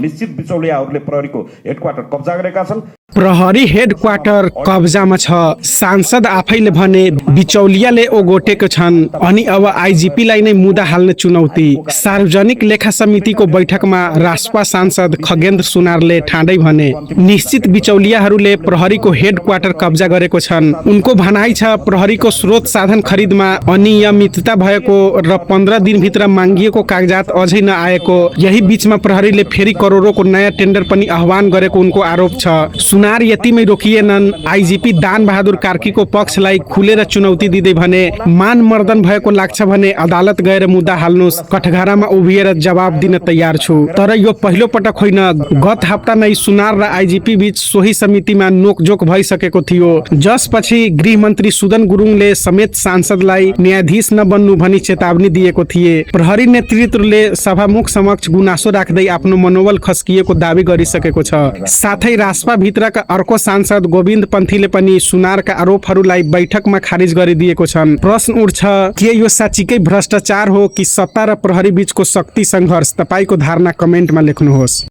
निश्चित बिचौलियाहरूले प्रहरीको हेडक्वार्टर कब्जा गरेका छन्। प्रहरी हेडक्वार्टर कब्जामा छ। सांसद आफैले भने बिचौलियाले ओगोटेको छन् अनि अब आइजिपीलाई नै मुद्दा हाल्ने चुनौती। सार्वजनिक लेखा समितिको बैठकमा रासपा सांसद खगेन्द्र सुनारले ठाडै भने निश्चित बिचौलियाहरूले प्रहरीको हेडक्वार्टर कब्जा गरेको छन्। उनको भनाइ छ प्रहरीको स्रोत साधन खरिदमा अनियमितता भएको र 15 दिनभित्र मागिएको कागजात अझै नआएको। यही बीचमा प्रहरीले फेरि करोडौंको नयाँ टेन्डर पनि आह्वान गरेको उनको आरोप छ। सुनार यतिमै रोकिएनन्। आइजिपी दान बहादुर कार्कीको पक्षलाई खुलेर चुनौती दिँदै भने मान मर्दन भएको लाग्छ भने अदालत गएर मुद्दा हाल्नुस्, कठघरामा उभिएर जवाब दिन तयार छु। तर यो पहिलो पटक होइन। गत हप्ता नै सुनार र आइजिपी बीच सोही समितिमा नोकझोक भइसकेको थियो, जसपछि गृहमन्त्री सुदन गुरुङले समेत सांसदलाई न्यायाधीश नबन्नु भनी चेतावनी दिएको थिए। प्रहरी नेतृत्वले सभामुख समक्ष गुनासो राख्दै आफ्नो मनोबल खस्किएको दावी गरिसकेको छ। साथै रासपा भित्रका अर्को सांसद गोविन्द पन्थीले पनि सुनारका आरोपहरूलाई बैठकमा खारिज गरिदिएको छन्। प्रश्न उठ्छ, के यो साँच्चीकै भ्रष्टाचार हो कि सत्ता र प्रहरी बीचको शक्ति संघर्ष? तपाईको धारणा कमेन्टमा लेख्नुहोस्।